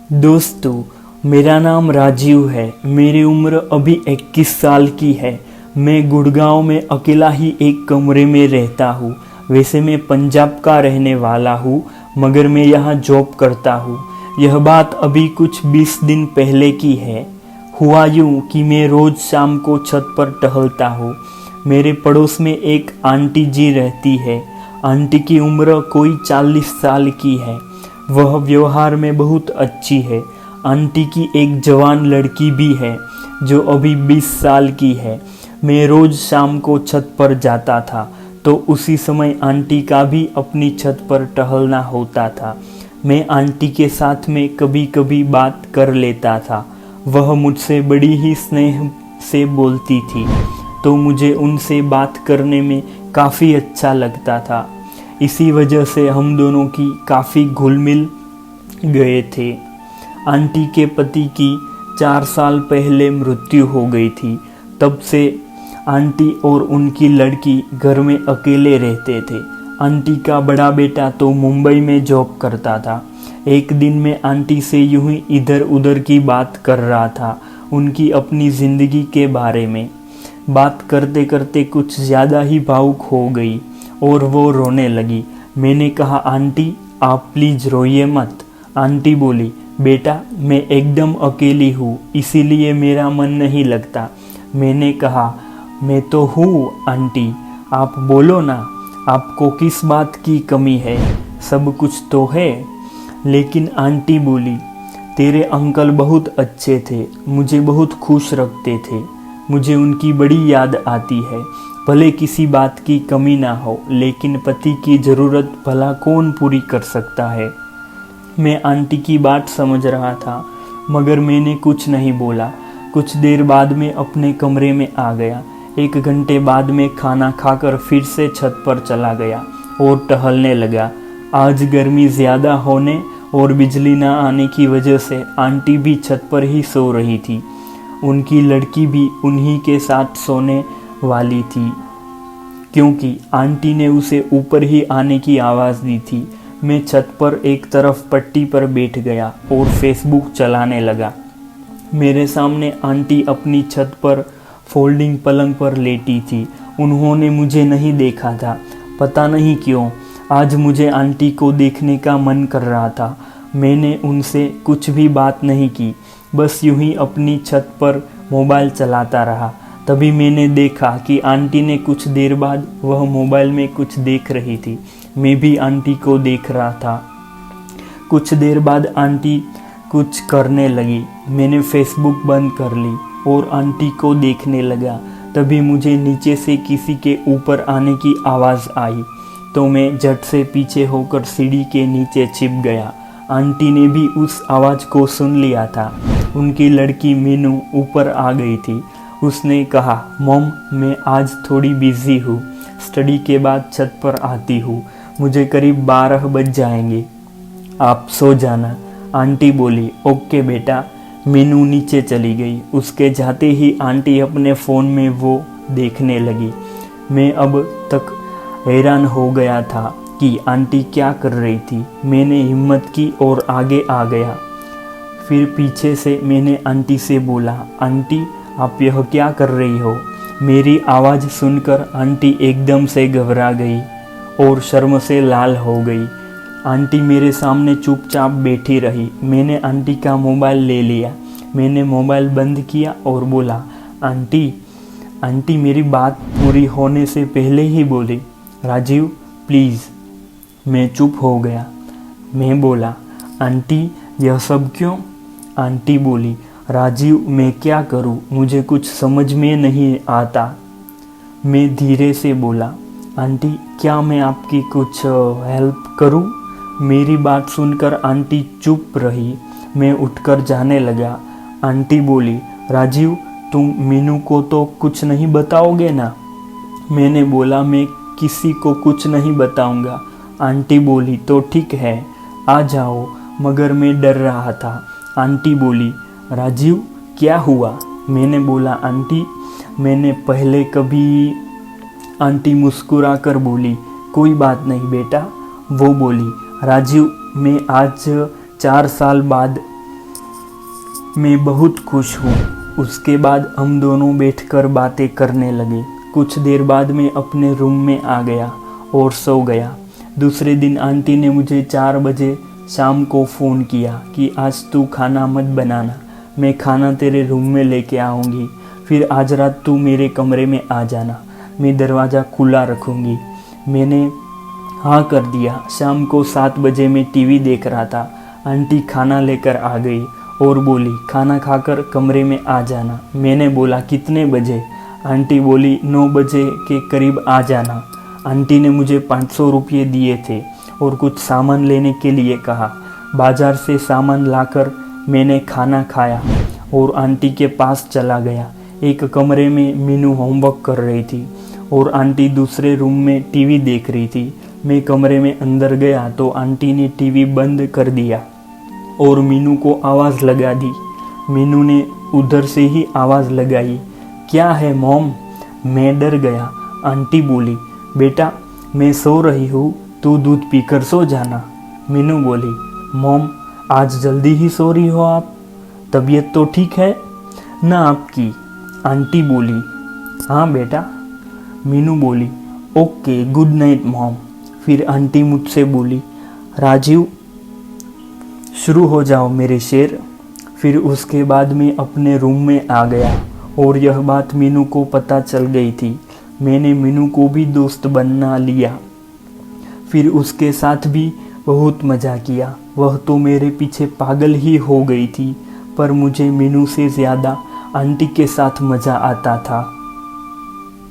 दोस्तों, मेरा नाम राजीव है। मेरी उम्र अभी 21 साल की है। मैं गुड़गांव में अकेला ही एक कमरे में रहता हूँ। वैसे मैं पंजाब का रहने वाला हूँ, मगर मैं यहाँ जॉब करता हूँ। यह बात अभी कुछ 20 दिन पहले की है। हुआ यूँ कि मैं रोज़ शाम को छत पर टहलता हूँ। मेरे पड़ोस में एक आंटी जी रहती है। आंटी की उम्र कोई 40 साल की है। वह व्यवहार में बहुत अच्छी है। आंटी की एक जवान लड़की भी है जो अभी 20 साल की है। मैं रोज़ शाम को छत पर जाता था तो उसी समय आंटी का भी अपनी छत पर टहलना होता था। मैं आंटी के साथ में कभी कभी बात कर लेता था। वह मुझसे बड़ी ही स्नेह से बोलती थी तो मुझे उनसे बात करने में काफ़ी अच्छा लगता था। इसी वजह से हम दोनों की काफ़ी घुल मिल गए थे। आंटी के पति की 4 साल पहले मृत्यु हो गई थी। तब से आंटी और उनकी लड़की घर में अकेले रहते थे। आंटी का बड़ा बेटा तो मुंबई में जॉब करता था। एक दिन मैं आंटी से यूं ही इधर उधर की बात कर रहा था, उनकी अपनी ज़िंदगी के बारे में। बात करते करते कुछ ज़्यादा ही भावुक हो गई और वो रोने लगी। मैंने कहा, आंटी आप प्लीज़ रोइए मत। आंटी बोली, बेटा मैं एकदम अकेली हूँ, इसीलिए मेरा मन नहीं लगता। मैंने कहा, मैं तो हूँ आंटी, आप बोलो ना, आपको किस बात की कमी है? सब कुछ तो है। लेकिन आंटी बोली, तेरे अंकल बहुत अच्छे थे, मुझे बहुत खुश रखते थे। मुझे उनकी बड़ी याद आती है। भले किसी बात की कमी ना हो, लेकिन पति की ज़रूरत भला कौन पूरी कर सकता है? मैं आंटी की बात समझ रहा था, मगर मैंने कुछ नहीं बोला। कुछ देर बाद में अपने कमरे में आ गया। 1 घंटे बाद में खाना खाकर फिर से छत पर चला गया और टहलने लगा। आज गर्मी ज़्यादा होने और बिजली ना आने की वजह से आंटी भी छत पर ही सो रही थी। उनकी लड़की भी उन्हीं के साथ सोने वाली थी, क्योंकि आंटी ने उसे ऊपर ही आने की आवाज़ दी थी। मैं छत पर एक तरफ पट्टी पर बैठ गया और फेसबुक चलाने लगा। मेरे सामने आंटी अपनी छत पर फोल्डिंग पलंग पर लेटी थी। उन्होंने मुझे नहीं देखा था। पता नहीं क्यों आज मुझे आंटी को देखने का मन कर रहा था। मैंने उनसे कुछ भी बात नहीं की, बस यूं ही अपनी छत पर मोबाइल चलाता रहा। तभी मैंने देखा कि आंटी ने कुछ देर बाद वह मोबाइल में कुछ देख रही थी। मैं भी आंटी को देख रहा था। कुछ देर बाद आंटी कुछ करने लगी। मैंने फेसबुक बंद कर ली और आंटी को देखने लगा। तभी मुझे नीचे से किसी के ऊपर आने की आवाज़ आई तो मैं झट से पीछे होकर सीढ़ी के नीचे छिप गया। आंटी ने भी उस आवाज़ को सुन लिया था। उनकी लड़की मीनू ऊपर आ गई थी। उसने कहा, मॉम मैं आज थोड़ी बिज़ी हूँ, स्टडी के बाद छत पर आती हूँ। मुझे करीब 12 बज जाएंगे, आप सो जाना। आंटी बोली, ओके बेटा। मीनू नीचे चली गई। उसके जाते ही आंटी अपने फ़ोन में वो देखने लगी। मैं अब तक हैरान हो गया था कि आंटी क्या कर रही थी। मैंने हिम्मत की और आगे आ गया। फिर पीछे से मैंने आंटी से बोला, आंटी आप यह क्या कर रही हो? मेरी आवाज़ सुनकर आंटी एकदम से घबरा गई और शर्म से लाल हो गई। आंटी मेरे सामने चुपचाप बैठी रही। मैंने आंटी का मोबाइल ले लिया। मैंने मोबाइल बंद किया और बोला, आंटी मेरी बात पूरी होने से पहले ही बोली, राजीव प्लीज़। मैं चुप हो गया। मैं बोला, आंटी यह सब क्यों? आंटी बोली, राजीव मैं क्या करूं, मुझे कुछ समझ में नहीं आता। मैं धीरे से बोला, आंटी क्या मैं आपकी कुछ हेल्प करूं? मेरी बात सुनकर आंटी चुप रही। मैं उठकर जाने लगा। आंटी बोली, राजीव तुम मीनू को तो कुछ नहीं बताओगे ना? मैंने बोला, मैं किसी को कुछ नहीं बताऊंगा। आंटी बोली, तो ठीक है आ जाओ, मगर मैं डर रहा था। आंटी बोली, राजीव क्या हुआ? मैंने बोला, आंटी मैंने पहले कभी। आंटी मुस्कुरा कर बोली, कोई बात नहीं बेटा। वो बोली, राजीव मैं आज 4 साल बाद मैं बहुत खुश हूँ। उसके बाद हम दोनों बैठकर बातें करने लगे। कुछ देर बाद मैं अपने रूम में आ गया और सो गया। दूसरे दिन आंटी ने मुझे 4 बजे शाम को फ़ोन किया कि आज तू खाना मत बनाना, मैं खाना तेरे रूम में लेके आऊँगी। फिर आज रात तू मेरे कमरे में आ जाना, मैं दरवाज़ा खुला रखूँगी। मैंने हाँ कर दिया। शाम को 7 बजे मैं टीवी देख रहा था। आंटी खाना लेकर आ गई और बोली खाना खाकर कमरे में आ जाना। मैंने बोला कितने बजे? आंटी बोली 9 बजे के करीब आ जाना। आंटी ने मुझे 500 रुपये दिए थे और कुछ सामान लेने के लिए कहा। बाजार से सामान लाकर मैंने खाना खाया और आंटी के पास चला गया। एक कमरे में मीनू होमवर्क कर रही थी और आंटी दूसरे रूम में टीवी देख रही थी। मैं कमरे में अंदर गया तो आंटी ने टीवी बंद कर दिया और मीनू को आवाज़ लगा दी। मीनू ने उधर से ही आवाज़ लगाई, क्या है मॉम? मैं डर गया। आंटी बोली, बेटा मैं सो रही हूँ, तू दूध पीकर सो जाना। मीनू बोली, मॉम आज जल्दी ही सो रही हो आप? तबीयत तो ठीक है ना आपकी? आंटी बोली, हाँ बेटा। मीनू बोली, ओके गुड नाइट मॉम। फिर आंटी मुझसे बोली, राजीव शुरू हो जाओ मेरे शेर। फिर उसके बाद मैं अपने रूम में आ गया और यह बात मीनू को पता चल गई थी। मैंने मीनू को भी दोस्त बना लिया। फिर उसके साथ भी बहुत मज़ा किया। वह तो मेरे पीछे पागल ही हो गई थी, पर मुझे मीनू से ज़्यादा आंटी के साथ मज़ा आता था।